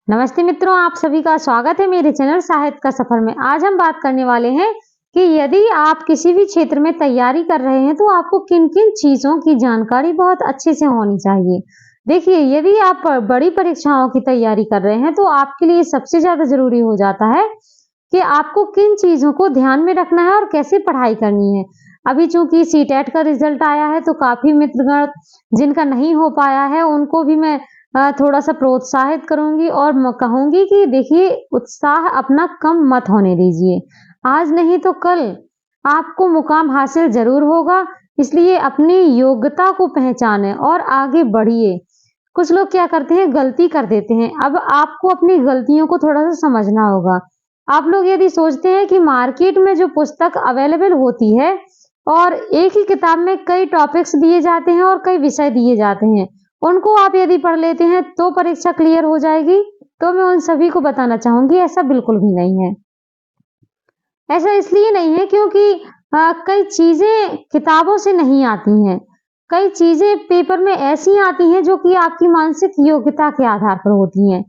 नमस्ते मित्रों, आप सभी का स्वागत है मेरे चैनल साहित्य का सफर में। आज हम बात करने वाले हैं कि यदि आप किसी भी क्षेत्र में तैयारी कर रहे हैं तो आपको किन-किन चीजों की जानकारी बहुत अच्छे से होनी चाहिए। देखिए, यदि आप बड़ी परीक्षाओं की तैयारी कर रहे हैं तो आपके लिए सबसे ज्यादा जरूरी हो जाता है कि आपको किन चीजों को ध्यान में रखना है और कैसे पढ़ाई करनी है। अभी चूंकि सीटेट का रिजल्ट आया है तो काफी मित्रगण जिनका नहीं हो पाया है उनको भी मैं थोड़ा सा प्रोत्साहित करूंगी और कहूंगी कि देखिए, उत्साह अपना कम मत होने दीजिए। आज नहीं तो कल आपको मुकाम हासिल जरूर होगा, इसलिए अपनी योग्यता को पहचानें और आगे बढ़िए। कुछ लोग क्या करते हैं, गलती कर देते हैं। अब आपको अपनी गलतियों को थोड़ा सा समझना होगा। आप लोग यदि सोचते हैं कि मार्केट में जो पुस्तक अवेलेबल होती है और एक ही किताब में कई टॉपिक्स दिए जाते हैं और कई विषय दिए जाते हैं, उनको आप यदि पढ़ लेते हैं तो परीक्षा क्लियर हो जाएगी, तो मैं उन सभी को बताना चाहूंगी ऐसा बिल्कुल भी नहीं है। ऐसा इसलिए नहीं है क्योंकि कई चीजें किताबों से नहीं आती हैं। कई चीजें पेपर में ऐसी आती हैं जो कि आपकी मानसिक योग्यता के आधार पर होती हैं।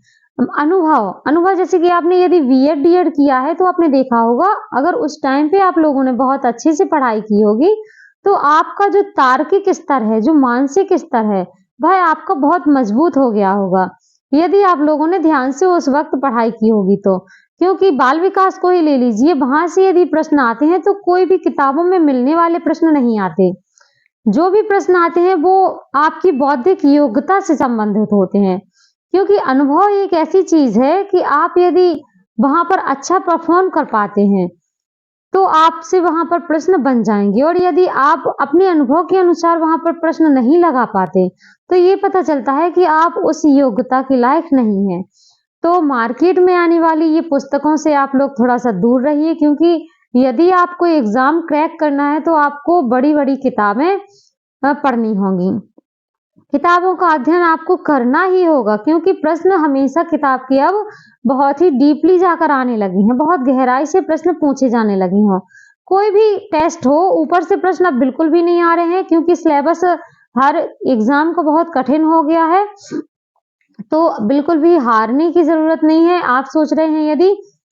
अनुभव अनुभव जैसे कि आपने यदि बीएड डीएड किया है तो आपने देखा होगा, अगर उस टाइम पे आप लोगों ने बहुत अच्छे से पढ़ाई की होगी तो आपका जो तार्किक स्तर है, जो मानसिक स्तर है, वह आपका बहुत मजबूत हो गया होगा यदि आप लोगों ने ध्यान से उस वक्त पढ़ाई की होगी तो। क्योंकि बाल विकास को ही ले लीजिए, वहां से यदि प्रश्न आते हैं तो कोई भी किताबों में मिलने वाले प्रश्न नहीं आते। जो भी प्रश्न आते हैं वो आपकी बौद्धिक योग्यता से संबंधित होते हैं। क्योंकि अनुभव एक ऐसी चीज है कि आप यदि वहां पर अच्छा परफॉर्म कर पाते हैं तो आपसे वहां पर प्रश्न बन जाएंगे, और यदि आप अपने अनुभव के अनुसार वहां पर प्रश्न नहीं लगा पाते तो ये पता चलता है कि आप उस योग्यता के लायक नहीं हैं। तो मार्केट में आने वाली ये पुस्तकों से आप लोग थोड़ा सा दूर रहिए, क्योंकि यदि आपको एग्जाम क्रैक करना है तो आपको बड़ी बड़ी किताबें पढ़नी होंगी। किताबों का अध्ययन आपको करना ही होगा, क्योंकि प्रश्न हमेशा किताब के अब बहुत ही डीपली जाकर आने लगी हैं, बहुत गहराई से प्रश्न पूछे जाने लगे हैं। कोई भी टेस्ट हो, ऊपर से प्रश्न अब बिल्कुल भी नहीं आ रहे हैं, क्योंकि सिलेबस हर एग्जाम का बहुत कठिन हो गया है। तो बिल्कुल भी हारने की जरूरत नहीं है। आप सोच रहे हैं यदि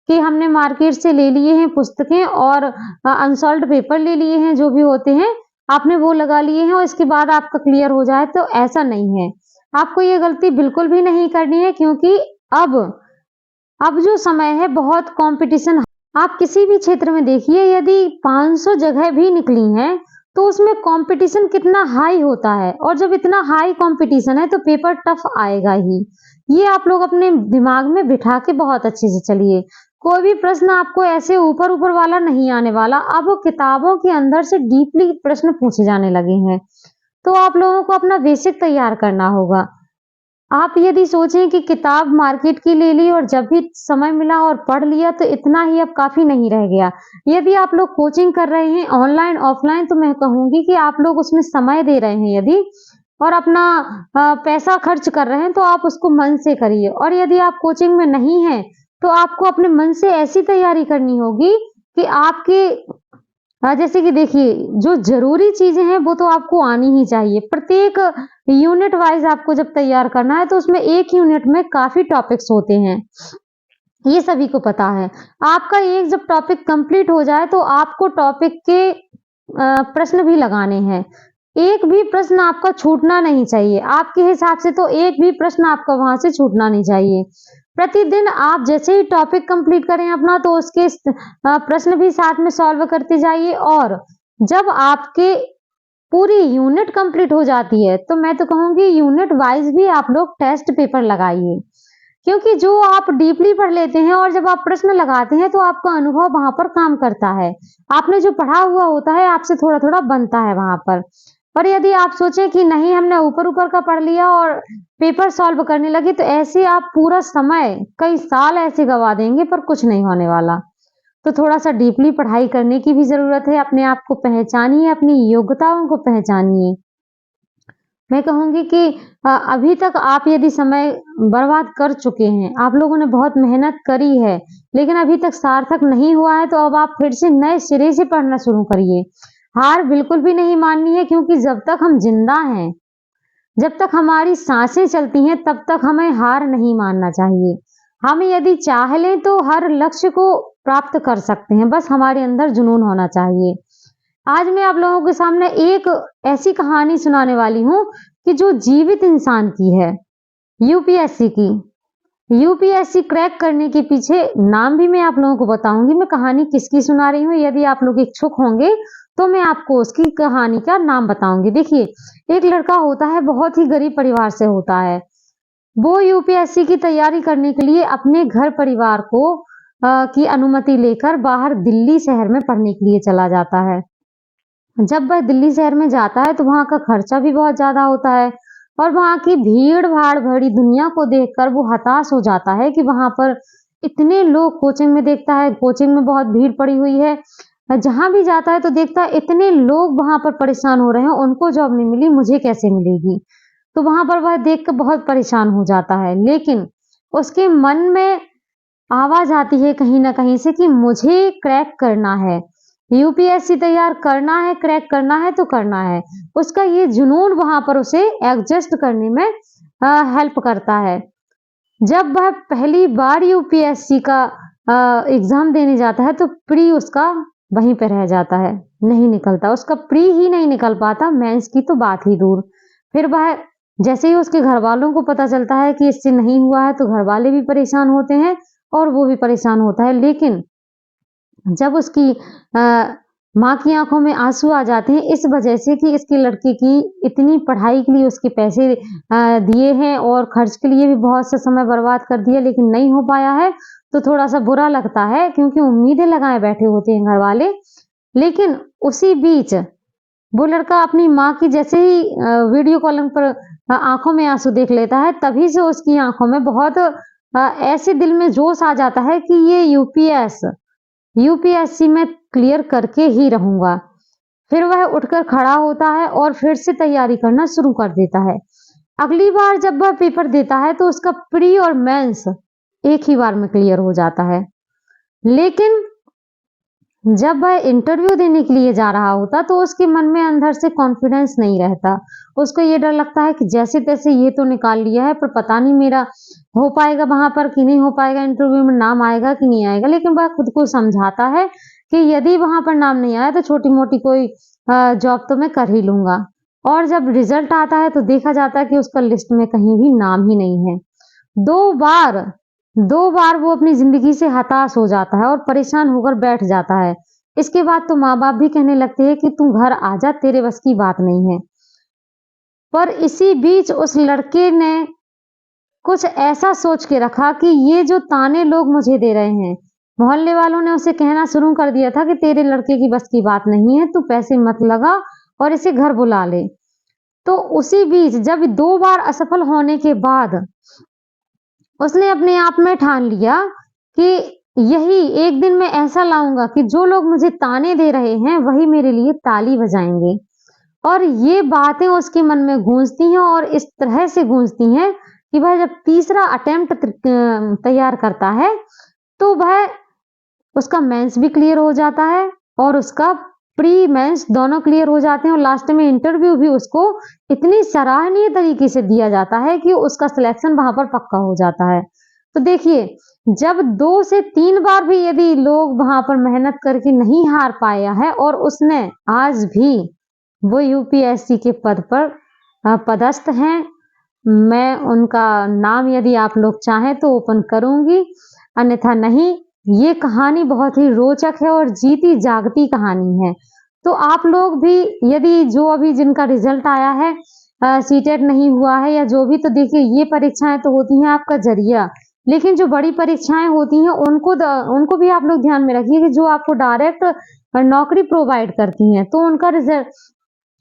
कि हमने मार्केट से ले लिए हैं पुस्तकें और अनसॉल्व्ड पेपर ले लिए हैं, जो भी होते हैं आपने वो लगा लिए हैं और इसके बाद आपका क्लियर हो जाए, तो ऐसा नहीं है। आपको ये गलती बिल्कुल भी नहीं करनी है, क्योंकि अब जो समय है बहुत कंपटीशन। आप किसी भी क्षेत्र में देखिए, यदि 500 जगह भी निकली हैं तो उसमें कंपटीशन कितना हाई होता है, और जब इतना हाई कंपटीशन है तो पेपर टफ आएगा ही। ये आप लोग अपने दिमाग में बिठा के बहुत अच्छे से चलिए। कोई भी प्रश्न आपको ऐसे ऊपर ऊपर वाला नहीं आने वाला। अब किताबों के अंदर से डीपली प्रश्न पूछे जाने लगे हैं, तो आप लोगों को अपना बेसिक तैयार करना होगा। आप यदि सोचें कि किताब मार्केट की ले ली और जब भी समय मिला और पढ़ लिया तो इतना ही अब काफी नहीं रह गया। यदि आप लोग कोचिंग कर रहे हैं ऑनलाइन ऑफलाइन, तो मैं कहूंगी कि आप लोग उसमें समय दे रहे हैं यदि, और अपना पैसा खर्च कर रहे हैं तो आप उसको मन से करिए। और यदि आप कोचिंग में नहीं हैं तो आपको अपने मन से ऐसी तैयारी करनी होगी कि आपके जैसे कि देखिए, जो जरूरी चीजें हैं वो तो आपको आनी ही चाहिए। प्रत्येक यूनिट वाइज आपको जब तैयार करना है तो उसमें एक यूनिट में काफी टॉपिक्स होते हैं, ये सभी को पता है। आपका एक जब टॉपिक कंप्लीट हो जाए तो आपको टॉपिक के प्रश्न भी लगाने हैं। एक भी प्रश्न आपका छूटना नहीं चाहिए। आपके हिसाब से तो एक भी प्रश्न आपका वहां से छूटना नहीं चाहिए। प्रतिदिन आप जैसे ही टॉपिक कंप्लीट करें अपना, तो उसके प्रश्न भी साथ में सॉल्व करते जाइए। और जब आपके पूरी यूनिट कंप्लीट हो जाती है तो मैं तो कहूंगी यूनिट वाइज भी आप लोग टेस्ट पेपर लगाइए, क्योंकि जो आप डीपली पढ़ लेते हैं और जब आप प्रश्न लगाते हैं तो आपका अनुभव वहां पर काम करता है। आपने जो पढ़ा हुआ होता है आपसे थोड़ा थोड़ा बनता है वहां पर। और यदि आप सोचें कि नहीं, हमने ऊपर ऊपर का पढ़ लिया और पेपर सॉल्व करने लगे, तो ऐसे आप पूरा समय कई साल ऐसे गवा देंगे पर कुछ नहीं होने वाला। तो थोड़ा सा डीपली पढ़ाई करने की भी जरूरत है। अपने आप को पहचानिए, अपनी योग्यताओं को पहचानिए। मैं कहूंगी कि अभी तक आप यदि समय बर्बाद कर चुके हैं, आप लोगों ने बहुत मेहनत करी है लेकिन अभी तक सार्थक नहीं हुआ है, तो अब आप फिर से नए सिरे से पढ़ना शुरू करिए। हार बिल्कुल भी नहीं माननी है, क्योंकि जब तक हम जिंदा हैं, जब तक हमारी सांसें चलती हैं, तब तक हमें हार नहीं मानना चाहिए। हम यदि चाह लें तो हर लक्ष्य को प्राप्त कर सकते हैं, बस हमारे अंदर जुनून होना चाहिए। आज मैं आप लोगों के सामने एक ऐसी कहानी सुनाने वाली हूँ कि जो जीवित इंसान की है, यूपीएससी की। यूपीएससी क्रैक करने के पीछे नाम भी मैं आप लोगों को बताऊंगी। मैं कहानी किसकी सुना रही हूँ, यदि आप लोग इच्छुक होंगे तो मैं आपको उसकी कहानी का नाम बताऊंगी। देखिए, एक लड़का होता है, बहुत ही गरीब परिवार से होता है। वो यूपीएससी की तैयारी करने के लिए अपने घर परिवार को की अनुमति लेकर बाहर दिल्ली शहर में पढ़ने के लिए चला जाता है। जब वह दिल्ली शहर में जाता है तो वहाँ का खर्चा भी बहुत ज़्यादा होता है और वहाँ की भीड़-भाड़ भरी दुनिया को देखकर वो हताश हो जाता है कि वहाँ पर इतने लोग कोचिंग में देखता है, कोचिंग में बहुत भीड़ पड़ी हुई है। जहाँ भी जाता है तो देखता है इतने लोग वहाँ पर परेशान हो रहे हैं, उनको जॉब नहीं मिली, मुझे कैसे मिलेगी? तो वहाँ पर वह देख कर बहुत परेशान हो जाता है। लेकिन उसके मन में आवाज़ आती है कहीं न कहीं से कि मुझे क्रैक करना है। यूपीएससी तैयार करना है, क्रैक करना है तो करना है। उसका ये जुनून वहाँ पर उसे एडजस्ट करने में हेल्प करता है। जब वह पहली बार यूपीएससी का एग्ज़ाम देने जाता है तो प्री उसका वहीं पे रह जाता है, नहीं निकलता। उसका प्री ही नहीं निकल पाता, मेंस की तो बात ही दूर। फिर वह जैसे ही उसके घरवालों को पता चलता है कि इससे नहीं हुआ है तो घरवाले भी परेशान होते हैं और वो भी परेशान होता है। लेकिन जब उसकी माँ की आंखों में आंसू आ जाते हैं इस वजह से कि इसके लड़के की इतनी पढ़ाई के लिए उसके पैसे दिए हैं और खर्च के लिए भी बहुत सा समय बर्बाद कर दिया, लेकिन नहीं हो पाया है तो थोड़ा सा बुरा लगता है क्योंकि उम्मीदें लगाए बैठे होते हैं घर वाले। लेकिन उसी बीच वो लड़का अपनी माँ की जैसे ही वीडियो कॉलिंग पर आंखों में आंसू देख लेता है, तभी से उसकी आंखों में बहुत ऐसे दिल में जोश आ जाता है कि ये यूपीएससी में क्लियर करके ही रहूंगा। फिर वह उठकर खड़ा होता है और फिर से तैयारी करना शुरू कर देता है। अगली बार जब वह पेपर देता है तो उसका प्री और मेंस एक ही बार में क्लियर हो जाता है। लेकिन जब वह इंटरव्यू देने के लिए जा रहा होता तो उसके मन में अंदर से कॉन्फिडेंस नहीं रहता। उसको ये डर लगता है कि जैसे तैसे ये तो निकाल लिया है, पर पता नहीं मेरा हो पाएगा वहां पर कि नहीं हो पाएगा, इंटरव्यू में नाम आएगा कि नहीं आएगा। लेकिन वह खुद को समझाता है कि यदि वहां पर नाम नहीं आया तो छोटी मोटी कोई जॉब तो मैं कर ही लूंगा। और जब रिजल्ट आता है तो देखा जाता है कि उसका लिस्ट में कहीं भी नाम ही नहीं है। दो बार दो बार वो अपनी जिंदगी से हताश हो जाता है और परेशान होकर बैठ जाता है। इसके बाद तो माँ बाप भी कहने लगते हैं कि तू घर आ जा, तेरे बस की बात नहीं है। पर इसी बीच उस लड़के ने कुछ ऐसा सोच के रखा कि ये जो ताने लोग मुझे दे रहे हैं, मोहल्ले वालों ने उसे कहना शुरू कर दिया था कि तेरे लड़के की बस की बात नहीं है, तू पैसे मत लगा और इसे घर बुला ले। तो उसी बीच जब 2 बार असफल होने के बाद उसने अपने आप में ठान लिया कि यही एक दिन मैं ऐसा लाऊंगा कि जो लोग मुझे ताने दे रहे हैं वही मेरे लिए ताली बजाएंगे। और ये बातें उसके मन में गूंजती हैं और इस तरह से गूंजती हैं कि वह जब तीसरा अटेम्प्ट तैयार करता है तो वह उसका मेंस भी क्लियर हो जाता है और उसका प्री मेंस दोनों क्लियर हो जाते हैं और लास्ट में इंटरव्यू भी उसको इतनी सराहनीय तरीके से दिया जाता है कि उसका सिलेक्शन वहां पर पक्का हो जाता है। तो देखिए, जब 2 से 3 बार भी यदि लोग वहां पर मेहनत करके नहीं हार पाया है और उसने आज भी वो यूपीएससी के पद पर पदस्थ हैं। मैं उनका नाम यदि आप लोग चाहें तो ओपन करूंगी, अन्यथा नहीं। ये कहानी बहुत ही रोचक है और जीती जागती कहानी है। तो आप लोग भी यदि जो अभी जिनका रिजल्ट आया है, सीटेट नहीं हुआ है या जो भी, तो देखिए ये परीक्षाएं तो होती हैं आपका जरिया, लेकिन जो बड़ी परीक्षाएं होती हैं उनको भी आप लोग ध्यान में रखिए कि जो आपको डायरेक्ट नौकरी प्रोवाइड करती हैं तो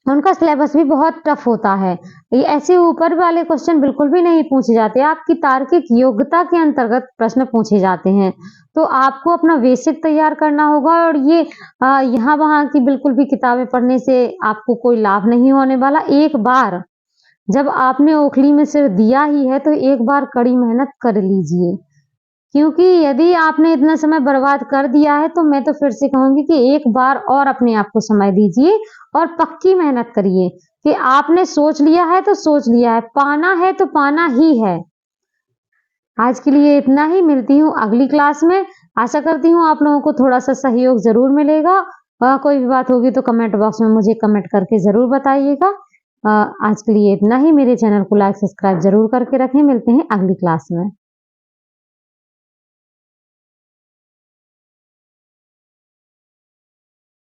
उनका सिलेबस भी बहुत टफ होता है। ये ऐसे ऊपर वाले क्वेश्चन बिल्कुल भी नहीं पूछे जाते, आपकी तार्किक योग्यता के अंतर्गत प्रश्न पूछे जाते हैं। तो आपको अपना बेसिक तैयार करना होगा और ये यहाँ वहाँ की बिल्कुल भी किताबें पढ़ने से आपको कोई लाभ नहीं होने वाला। एक बार जब आपने ओखली में सिर दिया ही है तो एक बार कड़ी मेहनत कर लीजिए, क्योंकि यदि आपने इतना समय बर्बाद कर दिया है तो मैं तो फिर से कहूंगी कि एक बार और अपने आप को समय दीजिए और पक्की मेहनत करिए कि आपने सोच लिया है तो सोच लिया है, पाना है तो पाना ही है। आज के लिए इतना ही, मिलती हूँ अगली क्लास में। आशा करती हूँ आप लोगों को थोड़ा-सा सहयोग ज़रूर मिलेगा। कोई भी बात होगी तो कमेंट बॉक्स में मुझे कमेंट करके ज़रूर बताइएगा। आज के लिए इतना ही। मेरे चैनल को लाइक, सब्सक्राइब ज़रूर करके रखें। मिलते हैं अगली क्लास में।